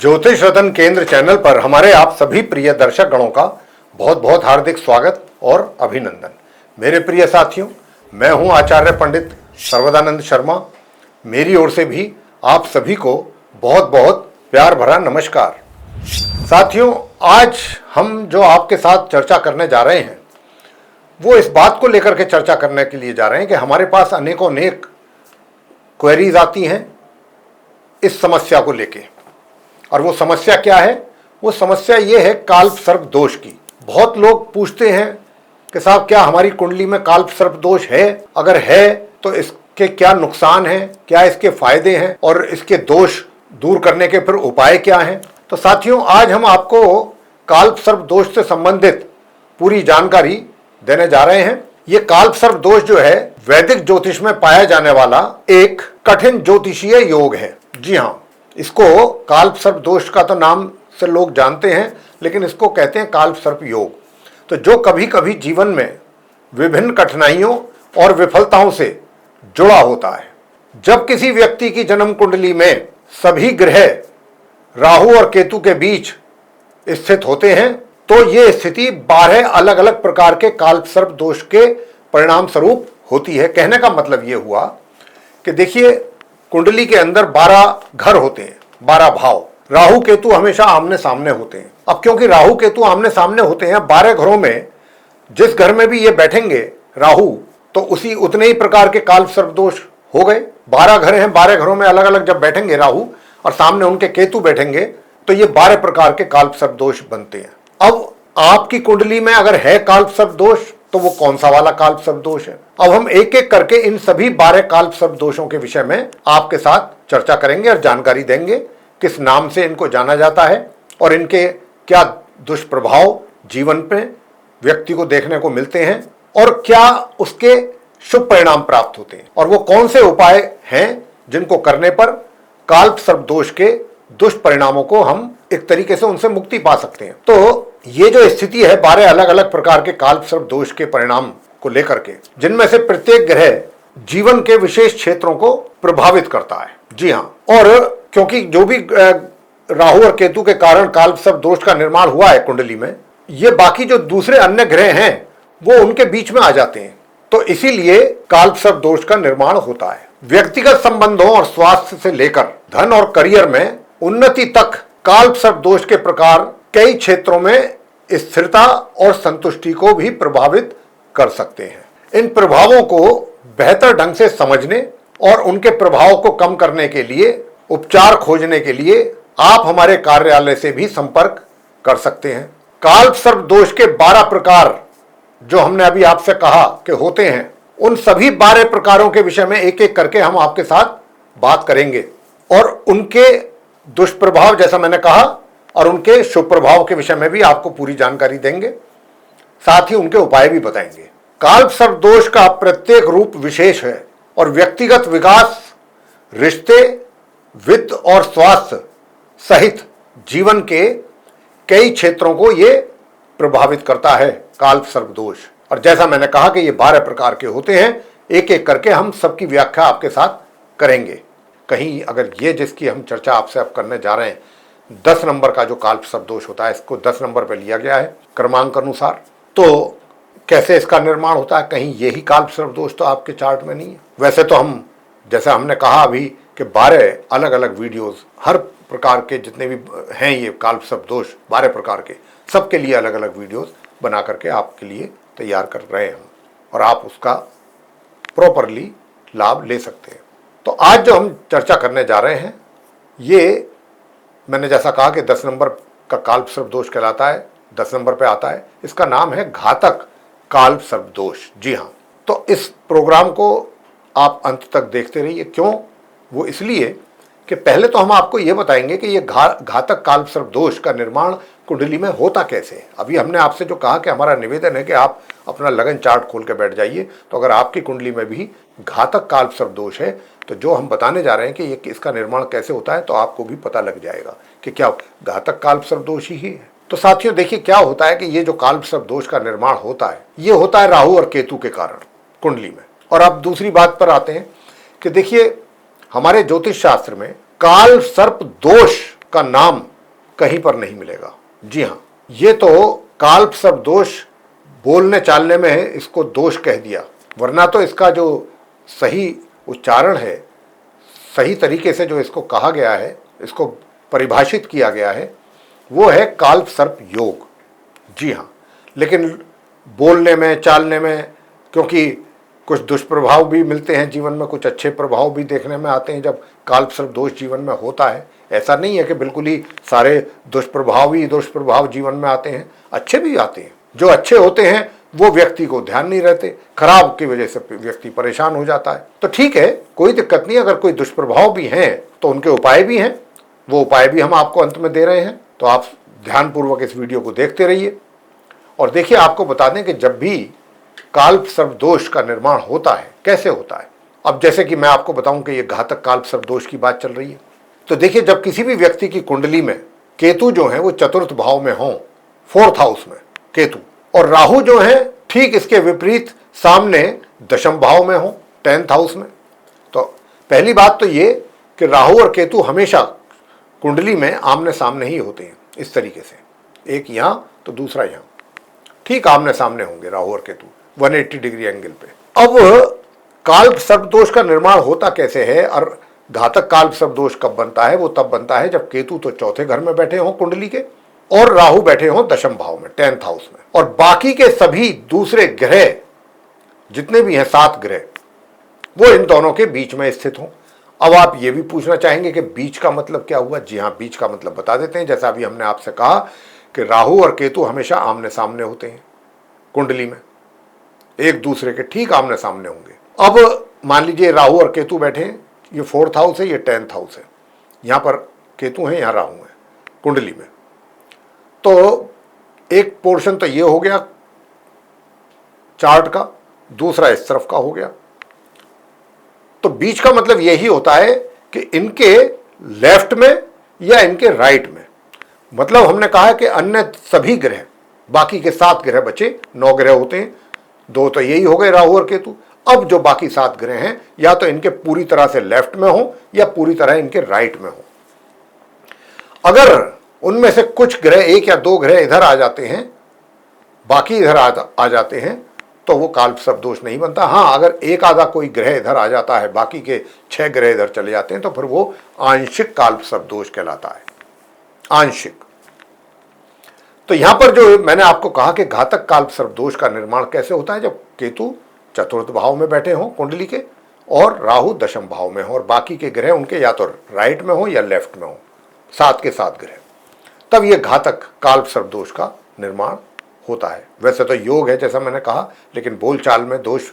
ज्योतिष रतन केंद्र चैनल पर हमारे आप सभी प्रिय दर्शक गणों का बहुत बहुत हार्दिक स्वागत और अभिनंदन। मेरे प्रिय साथियों, मैं हूं आचार्य पंडित सर्वदानंद शर्मा। मेरी ओर से भी आप सभी को बहुत बहुत प्यार भरा नमस्कार। साथियों, आज हम जो आपके साथ चर्चा करने जा रहे हैं वो इस बात को लेकर के चर्चा करने के लिए जा रहे हैं कि हमारे पास अनेकों अनेक क्वेरीज आती हैं इस समस्या को लेके। और वो समस्या क्या है? वो समस्या ये है काल्प सर्प दोष की। बहुत लोग पूछते हैं कि साहब, क्या हमारी कुंडली में काल्प सर्प दोष है? अगर है तो इसके क्या नुकसान हैं, क्या इसके फायदे हैं और इसके दोष दूर करने के फिर उपाय क्या हैं? तो साथियों, आज हम आपको काल्प सर्प दोष से संबंधित पूरी जानकारी देने जा रहे हैं। ये काल्प सर्प दोष जो है वैदिक ज्योतिष में पाया जाने वाला एक कठिन ज्योतिषीय योग है। जी हाँ, इसको काल्प सर्प दोष का तो नाम से लोग जानते हैं, लेकिन इसको कहते हैं काल्प सर्प योग। तो जो कभी कभी जीवन में विभिन्न कठिनाइयों और विफलताओं से जुड़ा होता है। जब किसी व्यक्ति की जन्म कुंडली में सभी ग्रह राहु और केतु के बीच स्थित होते हैं तो ये स्थिति 12 अलग अलग प्रकार के काल्प सर्प दोष के परिणाम स्वरूप होती है। कहने का मतलब ये हुआ कि देखिए, कुंडली के अंदर 12 घर होते हैं, 12 भाव। राहु केतु हमेशा आमने सामने होते हैं। अब क्योंकि राहु केतु आमने सामने होते हैं, 12 घरों में जिस घर में भी ये बैठेंगे राहु, तो उसी उतने ही प्रकार के काल्प सर्प दोष हो गए। 12 घर हैं, 12 घरों में अलग अलग जब बैठेंगे राहु और सामने उनके केतु बैठेंगे तो ये 12 प्रकार के काल्प सर्प दोष बनते हैं। अब आपकी कुंडली में अगर है काल्प सर्प दोष तो वो कौन सा वाला काल्प सर्प दोष है? अब हम एक एक करके इन सभी 12 काल्प सर्प दोषों के विषय में आपके साथ चर्चा करेंगे और जानकारी देंगे। किस नाम से इनको जाना जाता है और इनके क्या दुष्प्रभाव जीवन पे व्यक्ति को देखने को मिलते हैं और क्या उसके शुभ परिणाम प्राप्त होते हैं, और वो कौन से उपाय हैं जिनको करने पर काल्प सर्प दोष के दुष्परिणामों को हम एक तरीके से उनसे मुक्ति पा सकते हैं। तो ये जो स्थिति है 12 अलग अलग प्रकार के काल्प सर्प दोष के परिणाम को लेकर के, जिनमें से प्रत्येक ग्रह जीवन के विशेष क्षेत्रों को प्रभावित करता है। जी हाँ, और क्योंकि जो भी राहु और केतु के कारण काल्प सर्प दोष का निर्माण हुआ है कुंडली में, ये बाकी जो दूसरे अन्य ग्रह हैं वो उनके बीच में आ जाते हैं, तो इसीलिए काल्प सर्प दोष का निर्माण होता है। व्यक्तिगत संबंधों और स्वास्थ्य से लेकर धन और करियर में उन्नति तक काल्प सर्प दोष के प्रकार कई क्षेत्रों में स्थिरता और संतुष्टि को भी प्रभावित कर सकते हैं। इन प्रभावों को बेहतर ढंग से समझने और उनके प्रभाव को कम करने के लिए उपचार खोजने के लिए आप हमारे कार्यालय से भी संपर्क कर सकते हैं। काल्प सर्प दोष के 12 प्रकार जो हमने अभी आपसे कहा कि होते हैं, उन सभी 12 प्रकारों के विषय में एक एक करके हम आपके साथ बात करेंगे और उनके दुष्प्रभाव, जैसा मैंने कहा, और उनके शुभ प्रभाव के विषय में भी आपको पूरी जानकारी देंगे, साथ ही उनके उपाय भी बताएंगे। काल्प सर्प दोष का प्रत्येक रूप विशेष है और व्यक्तिगत विकास, रिश्ते, वित्त और स्वास्थ्य सहित जीवन के कई क्षेत्रों को ये प्रभावित करता है काल्प सर्प दोष। और जैसा मैंने कहा कि ये 12 प्रकार के होते हैं, एक एक करके हम सबकी व्याख्या आपके साथ करेंगे। कहीं अगर ये जिसकी हम चर्चा आपसे अब करने जा रहे हैं 10 नंबर का जो काल्प सर्प दोष होता है, इसको 10 नंबर पर लिया गया है क्रमांक अनुसार, तो कैसे इसका निर्माण होता है? कहीं यही काल्प सर्प दोष तो आपके चार्ट में नहीं है। वैसे तो हम, जैसा हमने कहा अभी कि 12 अलग अलग वीडियोस, हर प्रकार के जितने भी हैं ये काल्प सर्प दोष 12 प्रकार के, सबके लिए अलग अलग वीडियोस बना करके आपके लिए तैयार कर रहे हैं और आप उसका प्रॉपरली लाभ ले सकते हैं। तो आज जो हम चर्चा करने जा रहे हैं, ये मैंने जैसा कहा कि 10 नंबर का काल्प सर्प दोष कहलाता है, 10 नंबर पे आता है। इसका नाम है घातक काल्प सर्प दोष। जी हाँ, तो इस प्रोग्राम को आप अंत तक देखते रहिए। क्यों? वो इसलिए कि पहले तो हम आपको ये बताएंगे कि ये घातक काल्प सर्प दोष का निर्माण कुंडली में होता कैसे है। अभी हमने आपसे जो कहा कि हमारा निवेदन है कि आप अपना लगन चार्ट खोल के बैठ जाइए, तो अगर आपकी कुंडली में भी घातक काल्प सर्प दोष है तो जो हम बताने जा रहे हैं कि ये इसका निर्माण कैसे होता है, तो आपको भी पता लग जाएगा कि क्या घातक काल्प सर्प दोष ही है। तो साथियों, देखिए क्या होता है कि ये जो काल्प सर्प दोष का निर्माण होता है, ये होता है राहु और केतु के कारण कुंडली में। और अब दूसरी बात पर आते हैं कि देखिए, हमारे ज्योतिष शास्त्र में काल सर्प दोष का नाम कहीं पर नहीं मिलेगा। जी हाँ, ये तो काल्प सर्प दोष बोलने चालने में है, इसको दोष कह दिया, वरना तो इसका जो सही उच्चारण है, सही तरीके से जो इसको कहा गया है, इसको परिभाषित किया गया है, वो है काल्प सर्प योग। जी हाँ, लेकिन बोलने में चालने में, क्योंकि कुछ दुष्प्रभाव भी मिलते हैं जीवन में, कुछ अच्छे प्रभाव भी देखने में आते हैं जब काल्प सर्प दोष जीवन में होता है। ऐसा नहीं है कि बिल्कुल ही सारे दुष्प्रभाव जीवन में आते हैं, अच्छे भी आते हैं। जो अच्छे होते हैं वो व्यक्ति को ध्यान नहीं रहते, खराब की वजह से व्यक्ति परेशान हो जाता है। तो ठीक है, कोई दिक्कत नहीं। अगर कोई दुष्प्रभाव भी हैं तो उनके उपाय भी हैं, वो उपाय भी हम आपको अंत में दे रहे हैं। तो आप ध्यानपूर्वक इस वीडियो को देखते रहिए। और देखिए, आपको बता दें कि जब भी काल्प सर्प दोष का निर्माण होता है, कैसे होता है। अब जैसे कि मैं आपको बताऊं कि ये घातक काल्प सर्प दोष की बात चल रही है, तो देखिए, जब किसी भी व्यक्ति की कुंडली में केतु जो है वो चतुर्थ भाव में हो, 4th हाउस में केतु, और राहु जो है ठीक इसके विपरीत सामने दशम भाव में हो, 10th हाउस में, तो पहली बात तो ये कि राहु और केतु हमेशा कुंडली में आमने सामने ही होते हैं। इस तरीके से, एक यहां तो दूसरा यहां, ठीक आमने सामने होंगे राहु और केतु 180 डिग्री एंगल पे। अब काल्प सर्प दोष का निर्माण होता कैसे है और घातक काल्प सर्प दोष कब बनता है? वो तब बनता है जब केतु तो चौथे घर में बैठे हों कुंडली के, और राहु बैठे हों दशम भाव में, 10th हाउस में, और बाकी के सभी दूसरे ग्रह जितने भी हैं 7 ग्रह, वो इन दोनों के बीच में स्थित हों। अब आप ये भी पूछना चाहेंगे कि बीच का मतलब क्या हुआ? जी हाँ, बीच का मतलब बता देते हैं। जैसा अभी हमने आपसे कहा कि राहु और केतु हमेशा आमने सामने होते हैं कुंडली में, एक दूसरे के ठीक आमने सामने होंगे। अब मान लीजिए राहु और केतु बैठे हैं, ये 4th हाउस है, ये 10th हाउस है, यहाँ पर केतु है, यहाँ राहु है कुंडली में। तो एक पोर्शन तो ये हो गया चार्ट का, दूसरा इस तरफ का हो गया। तो बीच का मतलब यही होता है कि इनके लेफ्ट में या इनके राइट में, मतलब हमने कहा है कि अन्य सभी ग्रह, बाकी के 7 ग्रह बचे, 9 ग्रह होते हैं, 2 तो यही हो गए राहु और केतु। अब जो बाकी 7 ग्रह हैं, या तो इनके पूरी तरह से लेफ्ट में हो या पूरी तरह इनके राइट में हो। अगर उनमें से कुछ ग्रह, 1 या 2 ग्रह इधर आ जाते हैं, बाकी इधर आ जाते हैं, तो वो काल्प सर्प दोष नहीं बनता। हाँ, अगर एक आधा कोई ग्रह इधर आ जाता है, बाकी के 6 ग्रह इधर चले जाते हैं, तो फिर वो आंशिक काल्प सर्प दोष कहलाता है, आंशिक। तो यहां पर जो मैंने आपको कहा कि घातक काल्प सर्प दोष का निर्माण कैसे होता है, जब केतु चतुर्थ भाव में बैठे हों कुंडली के, और राहु दशम भाव में हो, और बाकी के ग्रह उनके या तो राइट में हो या लेफ्ट में हो, 7 के 7 ग्रह, तब ये घातक काल्प सर्प दोष का निर्माण होता है। वैसे तो योग है जैसा मैंने कहा, लेकिन बोलचाल में दोष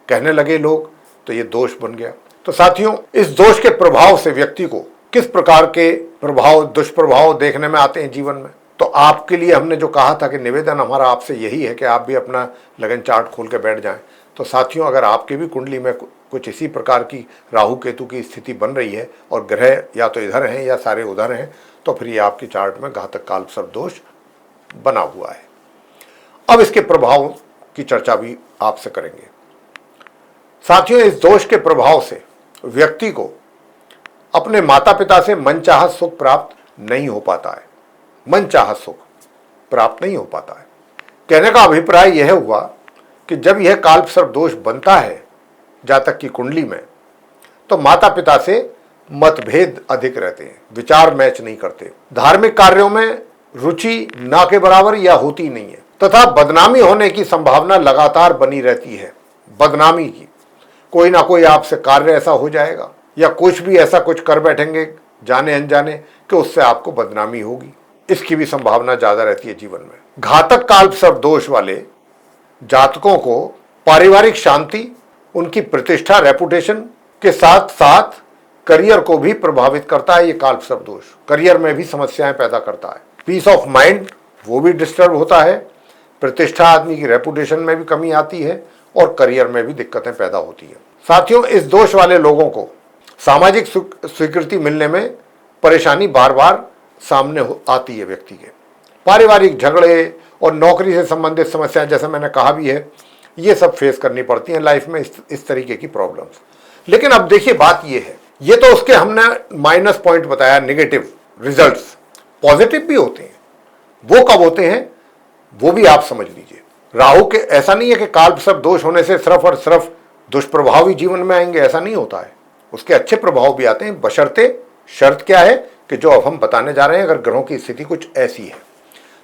कहने लगे लोग, तो ये दोष बन गया। तो साथियों, इस दोष के प्रभाव से व्यक्ति को किस प्रकार के प्रभाव, दुष्प्रभाव देखने में आते हैं जीवन में, तो आपके लिए हमने जो कहा था कि निवेदन हमारा आपसे यही है कि आप भी अपना लगन चार्ट खोल के बैठ जाएं। तो साथियों, अगर आपके भी कुंडली में कुछ इसी प्रकार की राहु केतु की स्थिति बन रही है और ग्रह या तो इधर हैं या सारे उधर हैं, तो फिर ये आपके चार्ट में घातक काल्प सर्प दोष बना हुआ है। अब इसके प्रभाव की चर्चा भी आपसे करेंगे। साथियों, इस दोष के प्रभाव से व्यक्ति को अपने माता पिता से मनचाहा सुख प्राप्त नहीं हो पाता है, मनचाहा सुख प्राप्त नहीं हो पाता है। कहने का अभिप्राय यह हुआ कि जब यह काल्प सर्प दोष बनता है जातक की कुंडली में, तो माता पिता से मतभेद अधिक रहते हैं, विचार मैच नहीं करते, धार्मिक कार्यों में रुचि ना के बराबर या होती नहीं है, तथा बदनामी होने की संभावना लगातार बनी रहती है। बदनामी की, कोई ना कोई आपसे कार्य ऐसा हो जाएगा या कुछ भी ऐसा कुछ कर बैठेंगे जाने अनजाने कि उससे आपको बदनामी होगी, इसकी भी संभावना ज्यादा रहती है जीवन में। घातक काल्प सर्प दोष वाले जातकों को पारिवारिक शांति, उनकी प्रतिष्ठा, रेपुटेशन के साथ साथ करियर को भी प्रभावित करता है। ये काल्प सर्प दोष करियर में भी समस्याएं पैदा करता है। पीस ऑफ माइंड वो भी डिस्टर्ब होता है, प्रतिष्ठा, आदमी की रेपुटेशन में भी कमी आती है, और करियर में भी दिक्कतें पैदा होती है। साथियों, इस दोष वाले लोगों को सामाजिक स्वीकृति मिलने में परेशानी बार बार सामने आती है व्यक्ति के। पारिवारिक झगड़े और नौकरी से संबंधित समस्याएं, जैसे मैंने कहा भी है, ये सब फेस करनी पड़ती हैं लाइफ में, इस तरीके की प्रॉब्लम्स। लेकिन अब देखिए, बात ये है, ये तो उसके हमने माइनस पॉइंट बताया, नेगेटिव रिजल्ट्स, पॉजिटिव भी होते हैं। वो कब होते हैं वो भी आप समझ लीजिए। राहु के ऐसा नहीं है कि कालसर्प दोष होने से सिर्फ और सिर्फ दुष्प्रभाव ही जीवन में आएंगे, ऐसा नहीं होता है। उसके अच्छे प्रभाव भी आते हैं, बशर्ते शर्त क्या है कि जो अब हम बताने जा रहे हैं, अगर ग्रहों की स्थिति कुछ ऐसी है।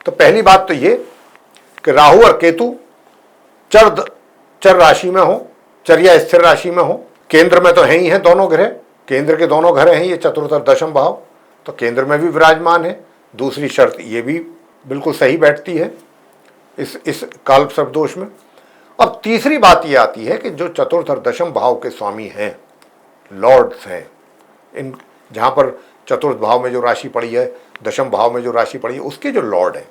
तो पहली बात तो ये कि राहु और केतु चर राशि में हो, चर या स्थिर राशि में हो। केंद्र में तो है ही है दोनों ग्रह, केंद्र के दोनों घर हैं ये चतुर्थ और दशम भाव, तो केंद्र में भी विराजमान है। दूसरी शर्त ये भी बिल्कुल सही बैठती है इस कालसर्प दोष में। अब तीसरी बात ये आती है कि जो चतुर्थ और दशम भाव के स्वामी हैं, लॉर्ड्स हैं, इन जहाँ पर चतुर्थ भाव में जो राशि पड़ी है, दशम भाव में जो राशि पड़ी है, उसके जो लॉर्ड हैं,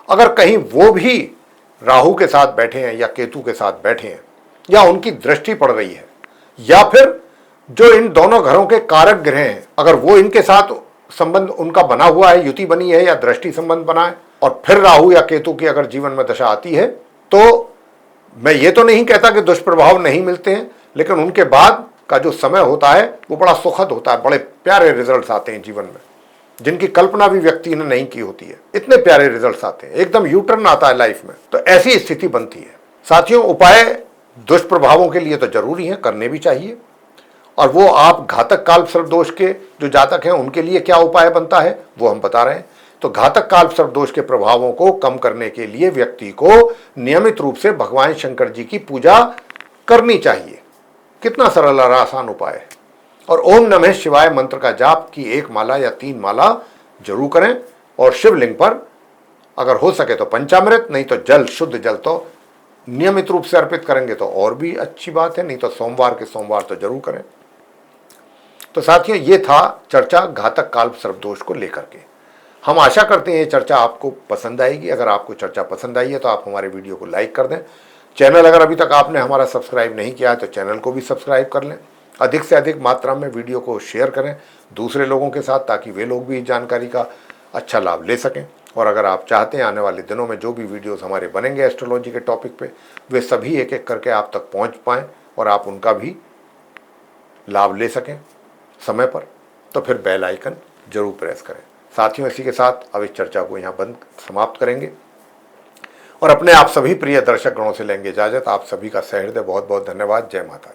अगर कहीं वो भी राहु के साथ बैठे हैं या केतु के साथ बैठे हैं, या उनकी दृष्टि पड़ रही है, या फिर जो इन दोनों घरों के कारक ग्रह हैं, अगर वो इनके साथ संबंध उनका बना हुआ है, युति बनी है या दृष्टि संबंध बना है, और फिर राहु या केतु की अगर जीवन में दशा आती है, तो मैं ये तो नहीं कहता कि दुष्प्रभाव नहीं मिलते हैं, लेकिन उनके बाद का जो समय होता है वो बड़ा सुखद होता है। बड़े प्यारे रिजल्ट्स आते हैं जीवन में, जिनकी कल्पना भी व्यक्ति ने नहीं की होती है। इतने प्यारे रिजल्ट्स आते हैं, एकदम यू टर्न आता है लाइफ में। तो ऐसी स्थिति बनती है। साथियों, उपाय दुष्प्रभावों के लिए तो जरूरी है, करने भी चाहिए। और वो आप घातक कालसर्प दोष के जो जातक हैं उनके लिए क्या उपाय बनता है वो हम बता रहे हैं। तो घातक कालसर्प दोष के प्रभावों को कम करने के लिए व्यक्ति को नियमित रूप से भगवान शंकर जी की पूजा करनी चाहिए। कितना सरल और आसान उपाय है। और ओम नमः शिवाय मंत्र का जाप की 1 माला या 3 माला जरूर करें। और शिवलिंग पर अगर हो सके तो पंचामृत, नहीं तो जल, शुद्ध जल तो नियमित रूप से अर्पित करेंगे तो और भी अच्छी बात है, नहीं तो सोमवार के सोमवार तो जरूर करें। तो साथियों, ये था चर्चा घातक कालसर्प दोष को लेकर के। हम आशा करते हैं ये चर्चा आपको पसंद आएगी। अगर आपको चर्चा पसंद आई है तो आप हमारे वीडियो को लाइक कर दें। चैनल अगर अभी तक आपने हमारा सब्सक्राइब नहीं किया है तो चैनल को भी सब्सक्राइब कर लें। अधिक से अधिक मात्रा में वीडियो को शेयर करें दूसरे लोगों के साथ, ताकि वे लोग भी इस जानकारी का अच्छा लाभ ले सकें। और अगर आप चाहते हैं आने वाले दिनों में जो भी वीडियोस हमारे बनेंगे एस्ट्रोलॉजी के टॉपिक पे, वे सभी एक एक करके आप तक पहुंच पाएँ और आप उनका भी लाभ ले सकें समय पर, तो फिर बेल आइकन जरूर प्रेस करें। साथियों, इसी के साथ अब इस चर्चा को यहाँ समाप्त करेंगे और अपने आप सभी प्रिय दर्शक गणों से लेंगे इजाजत। आप सभी का सहृदय बहुत बहुत धन्यवाद। जय माता दी।